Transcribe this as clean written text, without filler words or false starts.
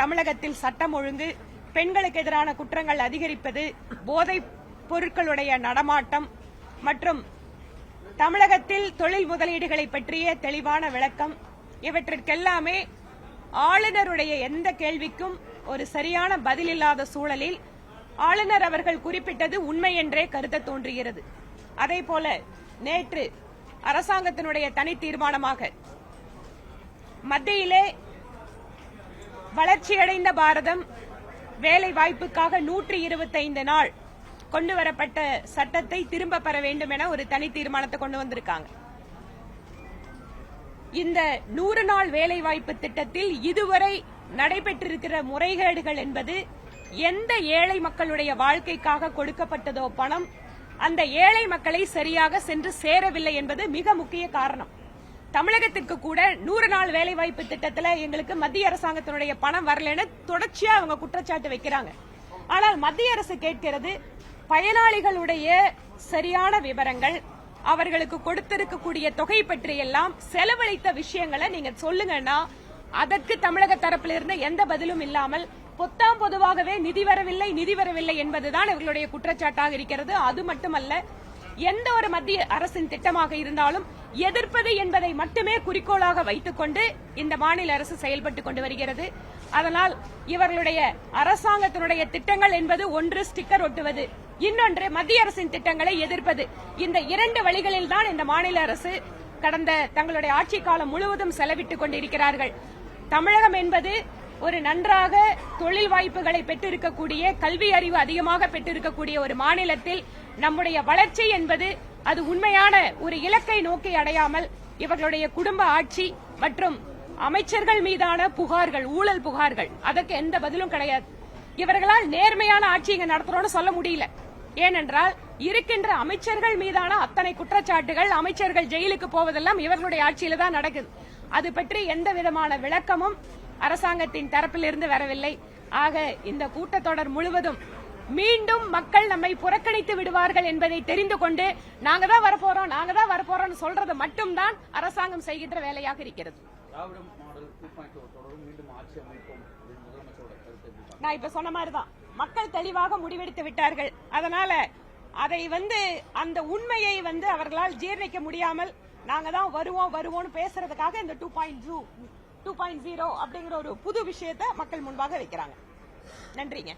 தமிழகத்தில் சட்டம் ஒழுங்கு, பெண்களுக்கு எதிரான குற்றங்கள் அதிகரிப்பது, போதைப் பொருட்களுடைய நடமாட்டம் மற்றும் தமிழகத்தில் தொழில் முதலீடுகளை பற்றிய தெளிவான விளக்கம், இவற்றிற்கெல்லாமே ஆளுநருடைய எந்த கேள்விக்கும் ஒரு சரியான பதில் இல்லாத சூழலில் ஆளுநர் அவர்கள் குறிப்பிட்டது உண்மை என்றே கருத தோன்றுகிறது. அதேபோல நேற்று அரசாங்கத்தினுடைய தனி தீர்மானமாக மத்தியிலே வளர்ச்சியடைந்த பாரதம் வேலை வாய்ப்புக்காக 125 நாள் கொண்டுவரப்பட்ட சட்டத்தை திரும்ப பெற வேண்டும் என ஒரு தனி தீர்மானத்தை கொண்டு வந்திருக்காங்க. இந்த 100 நாள் வேலைவாய்ப்பு திட்டத்தில் இதுவரை நடைபெற்றிருக்கிற முறைகேடுகள் என்பது எந்த ஏழை மக்களுடைய வாழ்க்கைக்காக கொடுக்கப்பட்டதோ பணம் அந்த ஏழை மக்களை சரியாக சென்று சேரவில்லை என்பது மிக முக்கிய காரணம். தமிழகத்திற்கு கூட 100 நாள் வேலைவாய்ப்பு திட்டத்தில் எங்களுக்கு மத்திய அரசாங்கத்தினுடைய பணம் வரலன்னு தொடர்ச்சியா அவங்க குற்றச்சாட்டு வைக்கிறாங்க. ஆனால் மத்திய அரசு கேட்கிறது பயனாளிகளுடைய சரியான விவரங்கள், அவர்களுக்கு கொடுத்திருக்கக்கூடிய தொகை பற்றி எல்லாம் செலவழித்த விஷயங்களை நீங்க சொல்லுங்கன்னா அதற்கு தமிழக தரப்பிலிருந்து எந்த பதிலும் இல்லாமல் பொதுவாகவே நிதி வரவில்லை என்பதுதான் இவர்களுடைய குற்றச்சாட்டாக இருக்கிறது. அது மட்டுமல்ல, எந்த ஒரு மத்திய அரசின் திட்டமாக இருந்தாலும் எதிர்ப்பது என்பதை மட்டுமே குறிக்கோளாக வைத்துக் கொண்டு இந்த மாநில அரசு செயல்பட்டுக் கொண்டு வருகிறது. அதனால் இவர்களுடைய அரசாங்கத்தினுடைய திட்டங்கள் என்பது ஒன்று ஸ்டிக்கர் ஒட்டுவது, இன்னொன்று மத்திய அரசின் திட்டங்களை எதிர்ப்பது. இந்த 2 வழிகளில் தான் இந்த மாநில அரசு கடந்த தங்களுடைய ஆட்சி காலம் முழுவதும் செலவிட்டுக் கொண்டிருக்கிறார்கள். தமிழகம் என்பது ஒரு நன்றாக தொழில் வாய்ப்புகளை பெற்றிருக்கக்கூடிய, கல்வி அறிவு அதிகமாக பெற்றிருக்கக்கூடிய ஒரு மாநிலத்தில் நம்முடைய வளர்ச்சி என்பது அது உண்மையான ஒரு இலக்கை நோக்கி அடையாமல் இவர்களுடைய குடும்ப ஆட்சி மற்றும் அமைச்சர்கள் மீதான புகார்கள், ஊழல் புகார்கள், அதற்கு எந்த பதிலும் கிடையாது. இவர்களால் நேர்மையான ஆட்சி இங்க நடத்துறோம்னு சொல்ல முடியல. ஏனென்றால் இருக்கின்ற அமைச்சர்கள் மீதான அத்தனை குற்றச்சாட்டுகள், அமைச்சர்கள் ஜெயிலுக்கு போவதெல்லாம் இவர்களுடைய ஆட்சியில தான் நடக்குது. அது பற்றி எந்த விதமான விளக்கமும் அரசாங்கத்தின் தரப்பிலிருந்து வரவில்லை. ஆக இந்த கூட்டத்தொடர் முழுவதும் மீண்டும் மக்கள் நம்மை புறக்கணித்து விடுவார்கள் என்பதை தெரிந்து கொண்டு நாங்க தான் வரப்போறோம் சொல்றது மட்டும்தான் அரசாங்கம் செய்கின்ற வேலையாக இருக்கிறது. நான் இப்ப சொன்ன மாதிரிதான் மக்கள் தெளிவாக முடிவெடுத்து விட்டார்கள். அதனால அதை அந்த உண்மையை அவர்களால் ஜீர்ணிக்க முடியாமல் நாங்க தான் வருவோம் பேசுறதுக்காக இந்த 2.0 அப்படிங்கிற ஒரு புது விஷயத்தை மக்கள் முன்பாக வைக்கிறாங்க. நன்றிங்க.